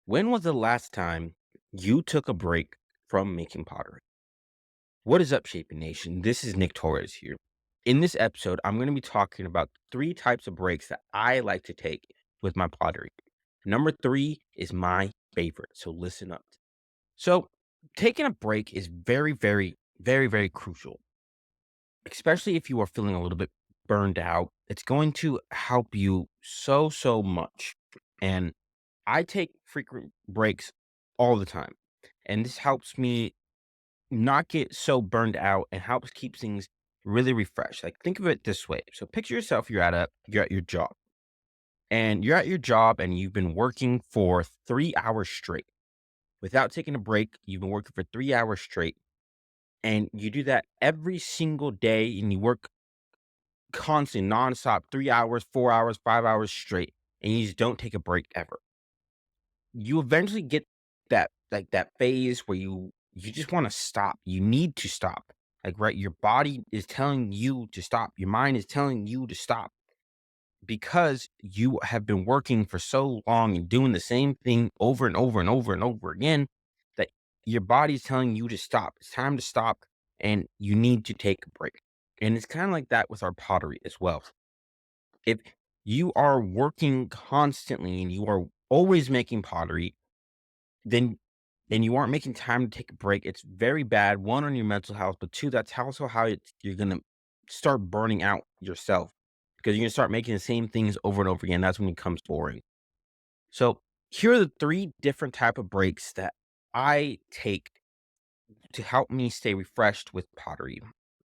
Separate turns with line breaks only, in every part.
When was the last time you took a break from making pottery? What is up, Shaping Nation? This is Nick Torres here. In this episode, I'm going to be talking about three types of breaks that I like to take with my pottery. Number three is my favorite, so listen up. So, taking a break is very crucial, especially if you are feeling a little bit burned out. It's going to help you so much. And I take frequent breaks all the time. And this helps me not get so burned out and helps keep things really refreshed. Like think of it this way. So picture yourself, you're at your job. And you're at your job and you've been working for 3 hours straight. Without taking a break, you've been working for 3 hours straight. And you do that every single day and you work constant, nonstop, 3 hours, 4 hours, 5 hours straight, and you just don't take a break ever. You eventually get that phase where you just want to stop. You need to stop. Like, right, your body is telling you to stop. Your mind is telling you to stop because you have been working for so long and doing the same thing over and over and over and over again that your body is telling you to stop. It's time to stop and you need to take a break. And it's kind of like that with our pottery as well. If you are working constantly and you are always making pottery, then you aren't making time to take a break. It's very bad, one, on your mental health, but two, that's also how you're gonna start burning out yourself because you're gonna start making the same things over and over again. That's when it becomes boring. So here are the three different type of breaks that I take to help me stay refreshed with pottery.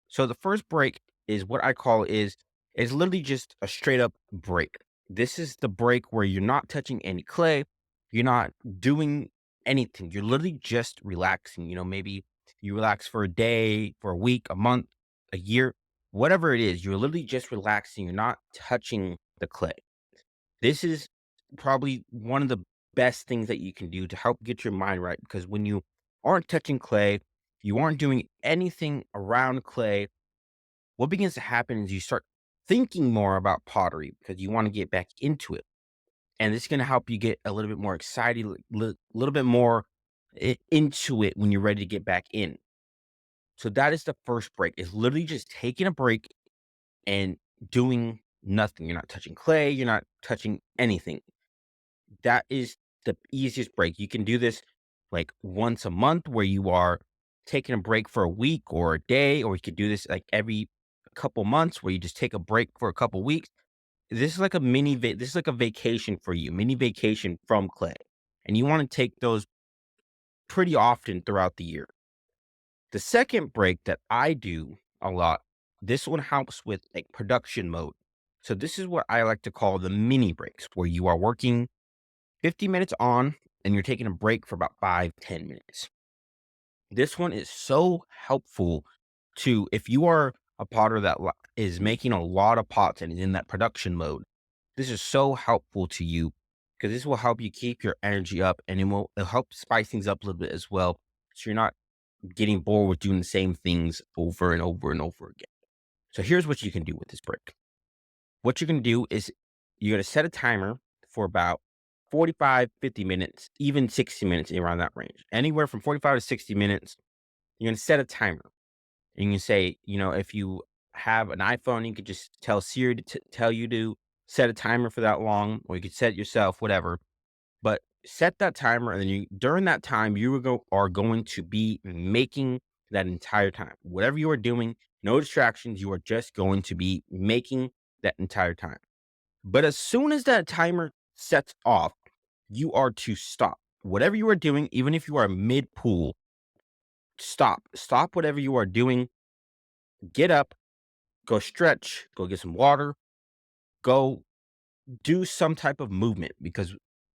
So the first break is what I call is literally just a straight up break. This is the break where you're not touching any clay, you're not doing anything. You're literally just relaxing. Maybe you relax for a day, for a week, a month, a year, whatever it is. You're literally just relaxing. You're not touching the clay. This is probably one of the best things that you can do to help get your mind right because when you aren't touching clay, you aren't doing anything around clay, what begins to happen is you start thinking more about pottery because you want to get back into it. And this is going to help you get a little bit more excited, little bit more into it when you're ready to get back in. So that is the first break. Is literally just taking a break and doing nothing. You're not touching clay. You're not touching anything. That is the easiest break. You can do this like once a month where you are taking a break for a week or a day, or you could do this like every couple months where you just take a break for a couple weeks. This is like a this is like a vacation for you, mini vacation from clay. And you want to take those pretty often throughout the year. The second break that I do a lot, this one helps with like production mode. So this is what I like to call the mini breaks where you are working 50 minutes on and you're taking a break for about 5-10 minutes. This one is so helpful to if you are a potter that is making a lot of pots and is in that production mode. This is so helpful to you because this will help you keep your energy up and it'll help spice things up a little bit as well. So you're not getting bored with doing the same things over and over and over again. So here's what you can do with this break. What you're going to do is you're going to set a timer for about 45, 50 minutes, even 60 minutes around that range. Anywhere from 45 to 60 minutes, you're going to set a timer. And you can say, if you have an iPhone, you could just tell Siri to tell you to set a timer for that long, or you could set it yourself, whatever. But set that timer, and then during that time, are going to be making that entire time. Whatever you are doing, no distractions. You are just going to be making that entire time. But as soon as that timer sets off, you are to stop. Whatever you are doing, even if you are mid pool, stop. Stop whatever you are doing. Get up, go stretch, go get some water, go do some type of movement because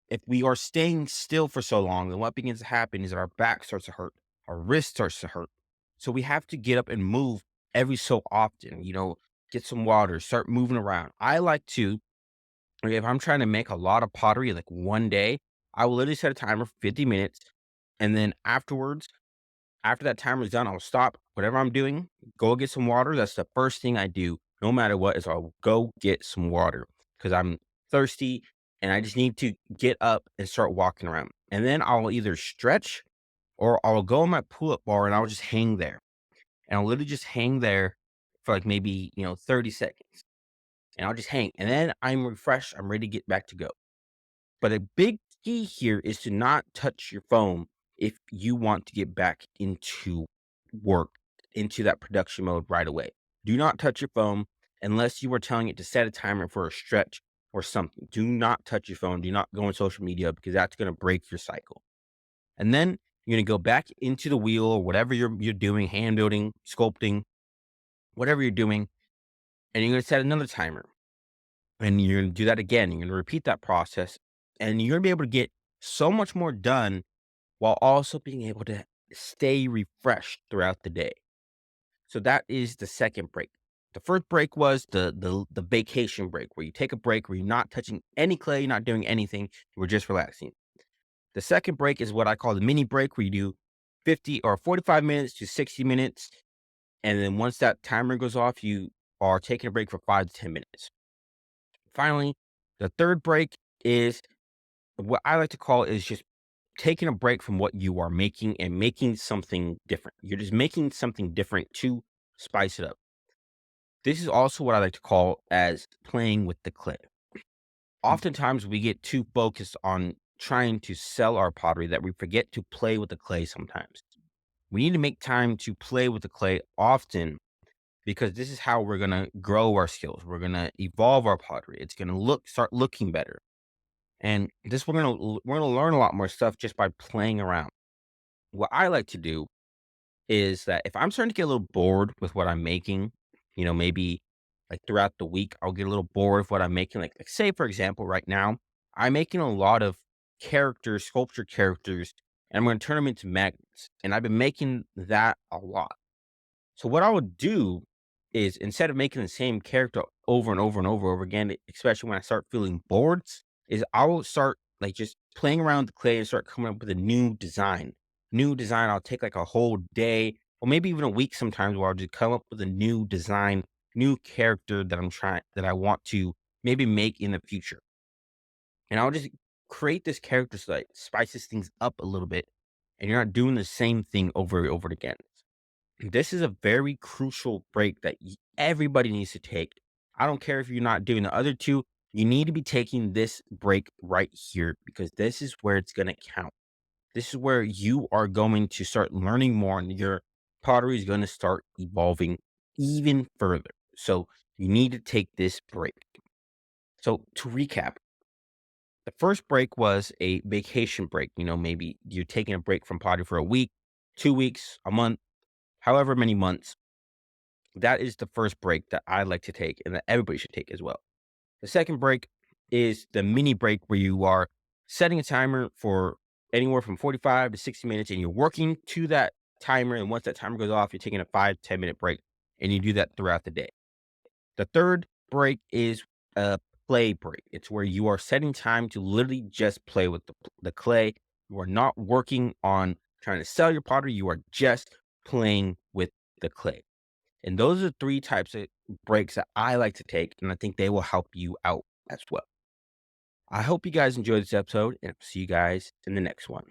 if we are staying still for so long, then what begins to happen is that our back starts to hurt, our wrist starts to hurt. So we have to get up and move every so often, get some water, start moving around. I like to, like, if I'm trying to make a lot of pottery like one day, I will literally set a timer for 50 minutes. And then afterwards, after that timer is done, I'll stop whatever I'm doing, go get some water. That's the first thing I do, no matter what, is I'll go get some water because I'm thirsty and I just need to get up and start walking around. And then I'll either stretch or I'll go on my pull-up bar and I'll just hang there. And I'll literally just hang there for like maybe, 30 seconds. And I'll just hang. And then I'm refreshed. I'm ready to get back to go. But a big key here is to not touch your phone if you want to get back into work, into that production mode right away. Do not touch your phone unless you are telling it to set a timer for a stretch or something. Do not touch your phone. Do not go on social media because that's going to break your cycle. And then you're going to go back into the wheel or whatever you're doing, hand building, sculpting, whatever you're doing, and you're going to set another timer. And you're going to do that again. You're going to repeat that process and you're going to be able to get so much more done while also being able to stay refreshed throughout the day. So that is the second break. The first break was the vacation break, where you take a break where you're not touching any clay, you're not doing anything, you were just relaxing. The second break is what I call the mini break, where you do 50 or 45 minutes to 60 minutes. And then once that timer goes off, you are taking a break for 5 to 10 minutes. Finally, the third break is what I like to call is just taking a break from what you are making and making something different. You're just making something different to spice it up. This is also what I like to call as playing with the clay. Oftentimes we get too focused on trying to sell our pottery that we forget to play with the clay sometimes. We need to make time to play with the clay often because this is how we're going to grow our skills. We're going to evolve our pottery. It's going to start looking better. And this we're going to learn a lot more stuff just by playing around. What I like to do is that if I'm starting to get a little bored with what I'm making, maybe like throughout the week, I'll get a little bored of what I'm making. Like say, for example, right now, I'm making a lot of characters, sculpture characters, and I'm going to turn them into magnets. And I've been making that a lot. So what I would do is instead of making the same character over and over and over again, especially when I start feeling bored, is I will start like just playing around with the clay and start coming up with a new design. New design. I'll take like a whole day or maybe even a week sometimes where I'll just come up with a new design, new character that I want to maybe make in the future. And I'll just create this character so that it spices things up a little bit. And you're not doing the same thing over and over again. This is a very crucial break that everybody needs to take. I don't care if you're not doing the other two. You need to be taking this break right here because this is where it's going to count. This is where you are going to start learning more and your pottery is going to start evolving even further. So you need to take this break. So to recap, the first break was a vacation break. Maybe you're taking a break from pottery for a week, 2 weeks, a month, however many months. That is the first break that I like to take and that everybody should take as well. The second break is the mini break where you are setting a timer for anywhere from 45 to 60 minutes and you're working to that timer. And once that timer goes off, you're taking a 5 to 10 minute break and you do that throughout the day. The third break is a play break. It's where you are setting time to literally just play with the clay. You are not working on trying to sell your pottery. You are just playing with the clay. And those are three types of breaks that I like to take, and I think they will help you out as well. I hope you guys enjoyed this episode, and I'll see you guys in the next one.